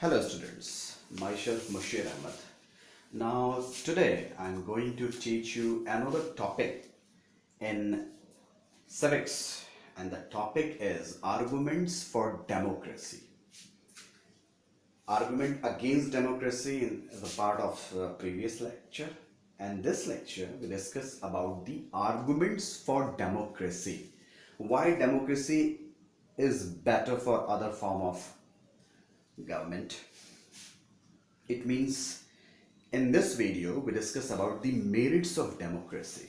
Hello students, myself Mushir Ahmed. Now today I'm going to teach you another topic in civics, and the topic is arguments for democracy. Argument against democracy in the part of previous lecture, and this lecture we discuss about the arguments for democracy. Why democracy is better for other form of government. It means in this video we discuss about the merits of democracy.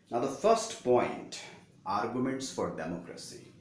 Now the first point, arguments for democracy.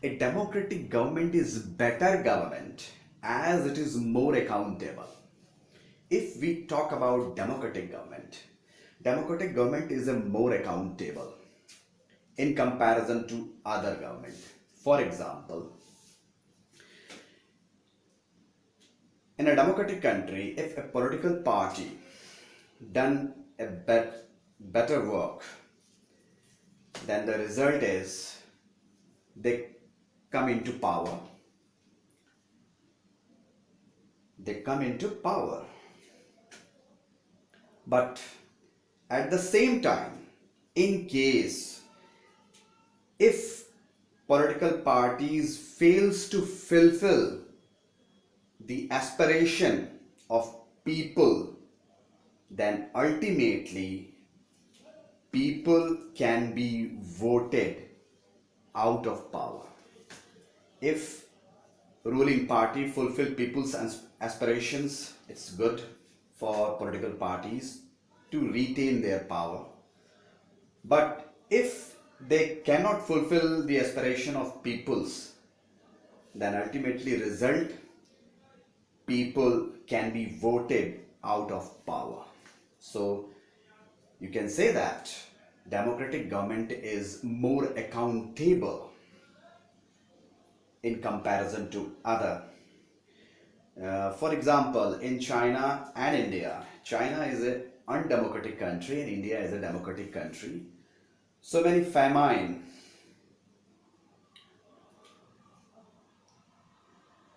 A democratic government is better government as it is more accountable. If we talk about democratic government is a more accountable in comparison to other government. For example, in a democratic country, if a political party done a better work, then the result is they come into power. But at the same time, in case if political parties fails to fulfill the aspiration of people, then ultimately people can be voted out of power. If ruling party fulfill people's aspirations, it's good for political parties to retain their power. But if they cannot fulfill the aspiration of peoples, then ultimately result people can be voted out of power. So you can say that democratic government is more accountable in comparison to other. For example, in China and India, China is an undemocratic country and India is a democratic country. So many famine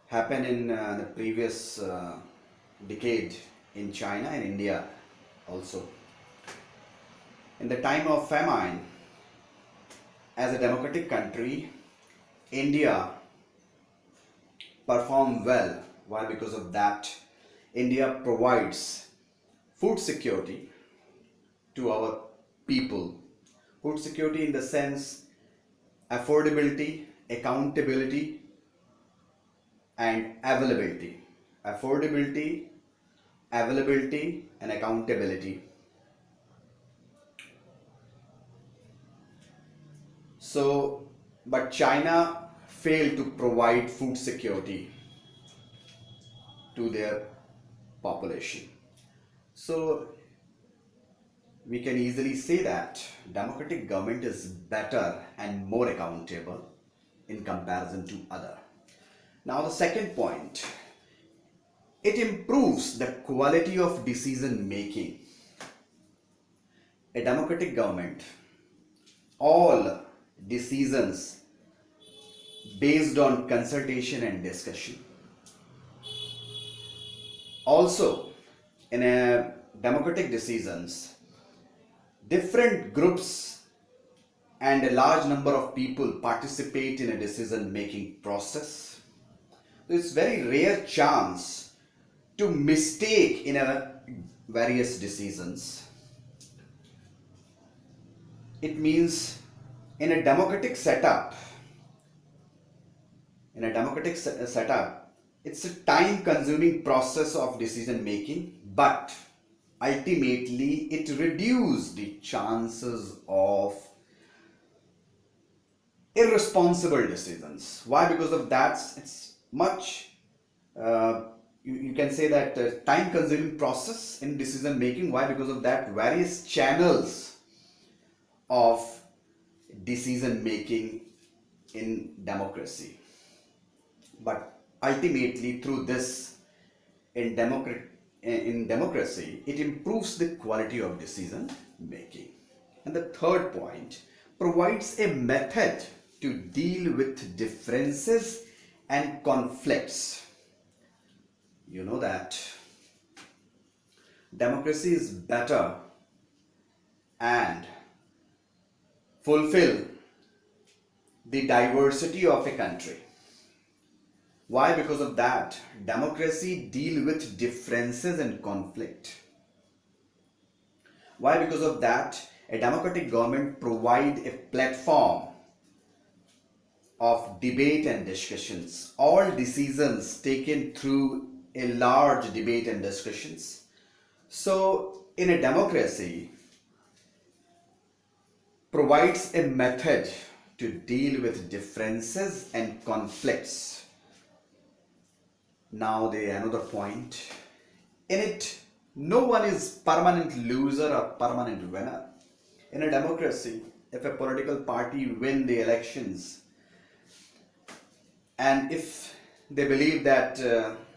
happened in the previous decade in China and India also. In the time of famine, as a democratic country, India performed well. Why? Because of that, India provides food security to our people. Food security in the sense affordability, accountability, and availability. Affordability, availability, and accountability. So, but China failed to provide food security to their population. So we can easily say that democratic government is better and more accountable in comparison to other. Now the second point, it improves the quality of decision making. A democratic government, all decisions based on consultation and discussion. Also, in a democratic decisions, different groups and a large number of people participate in a decision making process. It's very rare chance to mistake in a various decisions. It means in a democratic setup, it's a time consuming process of decision making, but ultimately it reduces the chances of irresponsible decisions. Why? Because of that, it's much you can say that time consuming process in decision making. Why? Because of that, various channels of decision making in democracy. But ultimately through this, in democracy, it improves the quality of decision making. And the third point, provides a method to deal with differences and conflicts. You know that democracy is better and fulfill the diversity of a country. Why? Because of that, democracy deal with differences and conflict. Why? Because of that, a democratic government provide a platform of debate and discussions. All decisions taken through a large debate and discussions. So, in a democracy, provides a method to deal with differences and conflicts. Now, the another point. In it, no one is permanent loser or permanent winner. In a democracy, if a political party win the elections, and if they believe that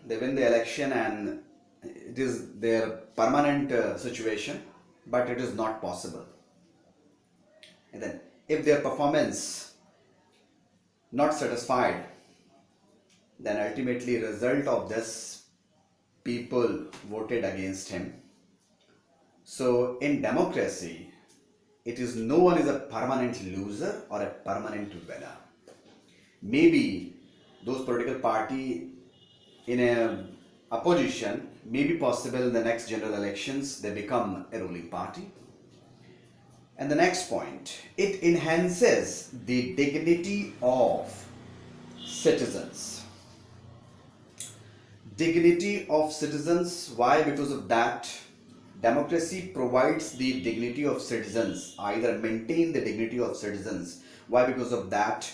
they win the election and it is their permanent situation, but it is not possible. And then if their performance not satisfied, then ultimately result of this, people voted against him. So in democracy, it is no one is a permanent loser or a permanent winner. Maybe those political party in a opposition, may be possible in the next general elections they become a ruling party. And the next point, it enhances the dignity of citizens. Dignity of citizens. Why? Because of that, democracy provides the dignity of citizens, either maintain the dignity of citizens. Why? Because of that,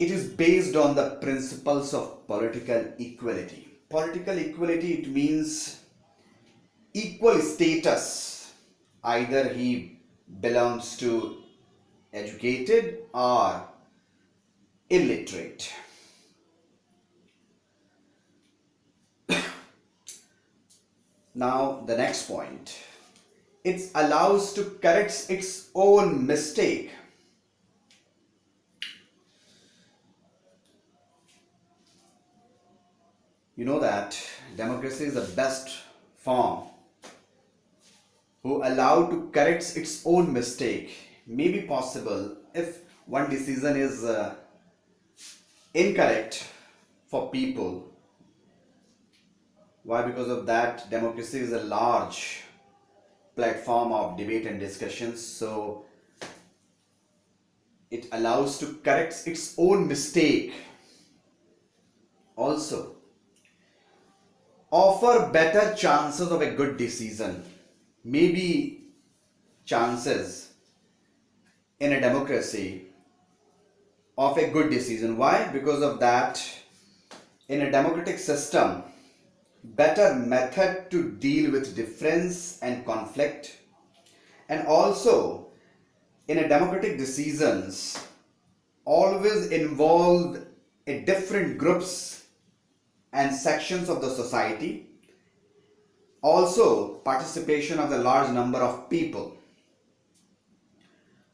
it is based on the principles of political equality. Political equality, it means equal status. Either he belongs to educated or illiterate. Now the next point, it allows to correct its own mistake. You know that democracy is the best form who allow to correct its own mistake. May be possible if one decision is incorrect for people. Why? Because of that, democracy is a large platform of debate and discussions. So it allows to correct its own mistake. Also, offer better chances of a good decision. Maybe chances in a democracy of a good decision. Why? Because of that, in a democratic system, better method to deal with difference and conflict, and also in a democratic decisions always involve a different groups and sections of the society, also participation of the large number of people.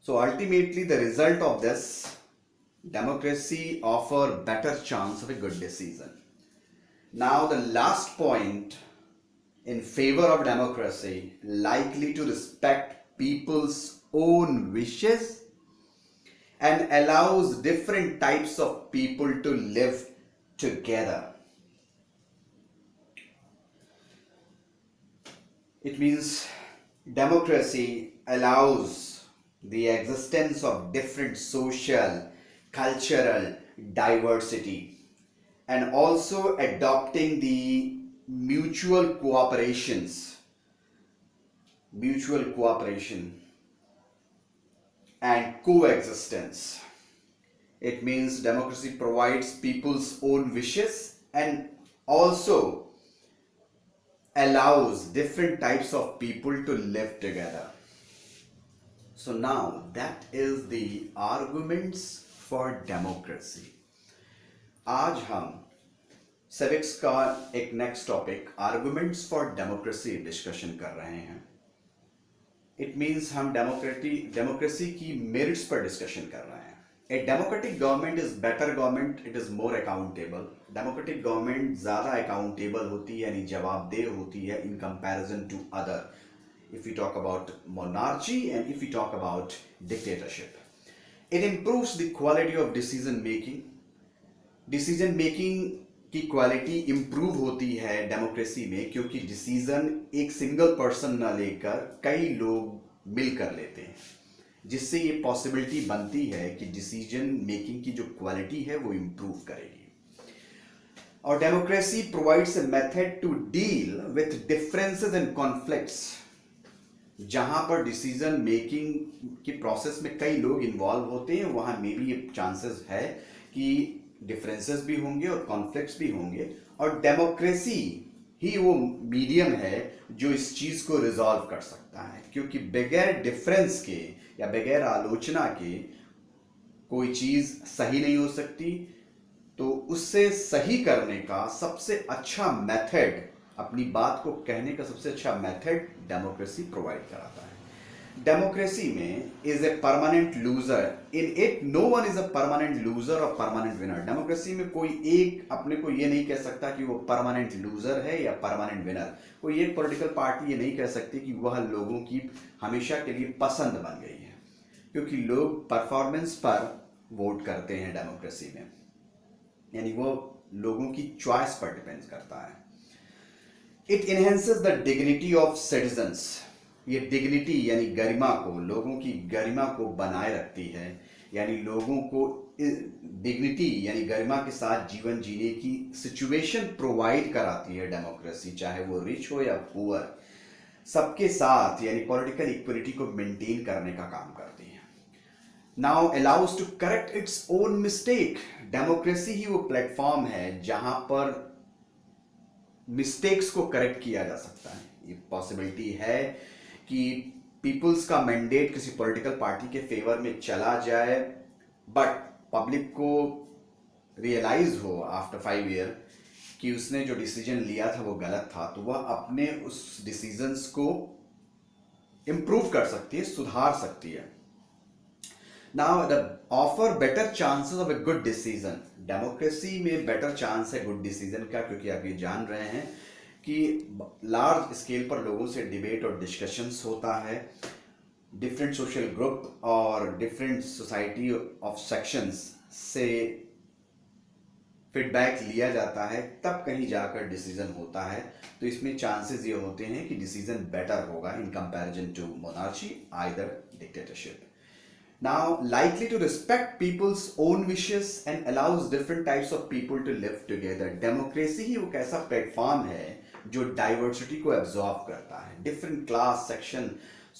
So ultimately the result of this, democracy offer better chance of a good decision. Now the last point, in favor of democracy, likely to respect people's own wishes and allows different types of people to live together. It means democracy allows the existence of different social, cultural diversity, and also adopting the mutual cooperation. And coexistence. It means democracy provides people's own wishes and also allows different types of people to live together. So now that is the arguments for democracy. आज हम civics का एक next topic arguments for democracy discussion कर रहे हैं. It means हम democracy की merits पर डिस्कशन कर रहे हैं. A democratic government is better government, it is more accountable. Democratic government ज़्यादा accountable होती है यानी जवाबदेह होती है in comparison to other. If we talk about monarchy and if we talk about dictatorship, it improves the quality of decision making. Decision making की quality improve होती है डेमोक्रेसी में क्योंकि डिसीजन एक सिंगल पर्सन ना लेकर कई लोग मिलकर लेते हैं, जिससे ये पॉसिबिलिटी बनती है कि डिसीजन मेकिंग की जो क्वालिटी है वो इम्प्रूव करेगी. और democracy provides a method to deal with differences and conflicts. जहां पर डिसीजन मेकिंग की प्रोसेस में कई लोग इन्वॉल्व होते हैं वहां में भी ये चांसेस है कि डिफरेंसेस भी होंगे और कॉन्फ्लिक्ट्स भी होंगे. और डेमोक्रेसी ही वो मीडियम है जो इस चीज को रिजॉल्व कर सकता है, क्योंकि बगैर डिफरेंस के या बगैर आलोचना के कोई चीज सही नहीं हो सकती. तो उससे सही करने का सबसे अच्छा मेथड, अपनी बात को कहने का सबसे अच्छा मेथड डेमोक्रेसी प्रोवाइड कराता है. डेमोक्रेसी में is a permanent loser. In it no one is a permanent loser और परमानेंट विनर. डेमोक्रेसी में कोई एक अपने को ये नहीं कह सकता कि वो परमानेंट लूजर है या परमानेंट विनर. कोई एक पॉलिटिकल पार्टी ये नहीं कह सकती कि वह लोगों की हमेशा के लिए पसंद बन गई है, क्योंकि लोग परफॉर्मेंस पर वोट करते हैं डेमोक्रेसी में, यानी वो लोगों की चॉइस पर डिपेंड करता है. It enhances the dignity of citizens. ये डिग्निटी यानी गरिमा को, लोगों की गरिमा को बनाए रखती है, यानी लोगों को डिग्निटी यानी गरिमा के साथ जीवन जीने की सिचुएशन प्रोवाइड कराती है डेमोक्रेसी, चाहे वो रिच हो या पुअर. सबके साथ यानी पॉलिटिकल इक्वलिटी को मेंटेन करने का काम करती है. Now allows to correct its own mistake. Democracy ही वो प्लेटफॉर्म है जहां पर मिस्टेक्स को करेक्ट किया जा सकता है. ये पॉसिबिलिटी है कि पीपल्स का मैंडेट किसी पॉलिटिकल पार्टी के फेवर में चला जाए, बट पब्लिक को रियलाइज हो आफ्टर 5 ईयर कि उसने जो डिसीजन लिया था वो गलत था, तो वह अपने उस डिसीजंस को इम्प्रूव कर सकती है, सुधार सकती है. Now the offer better chances of a good decision. Democracy में बेटर चांस है गुड डिसीजन का, क्योंकि आप ये जान रहे हैं कि लार्ज स्केल पर लोगों से डिबेट और डिस्कशंस होता है. डिफरेंट सोशल ग्रुप और डिफरेंट सोसाइटी ऑफ सेक्शंस से फीडबैक लिया जाता है, तब कहीं जाकर डिसीजन होता है. तो इसमें चांसेस ये होते हैं कि डिसीजन बेटर होगा in comparison to monarchy either dictatorship. Now, likely to respect people's own wishes and allows different types of people to live together. Democracy ही वो कैसा प्लेटफॉर्म है जो डाइवर्सिटी को एब्जॉर्ब करता है. डिफरेंट क्लास सेक्शन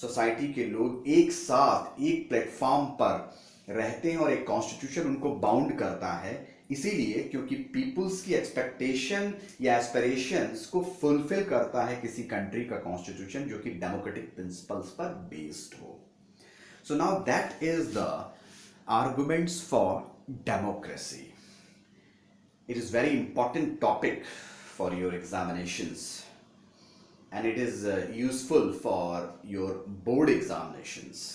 सोसाइटी के लोग एक साथ एक प्लेटफॉर्म पर रहते हैं और एक कॉन्स्टिट्यूशन उनको बाउंड करता है. इसीलिए क्योंकि पीपल्स की एक्सपेक्टेशन या एस्पिरेशंस को फुलफिल करता है किसी कंट्री का कॉन्स्टिट्यूशन जो कि डेमोक्रेटिक प्रिंसिपल्स पर बेस्ड हो. So now that is the arguments for democracy. It is very important topic for your examinations, and it is useful for your board examinations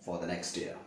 for the next year.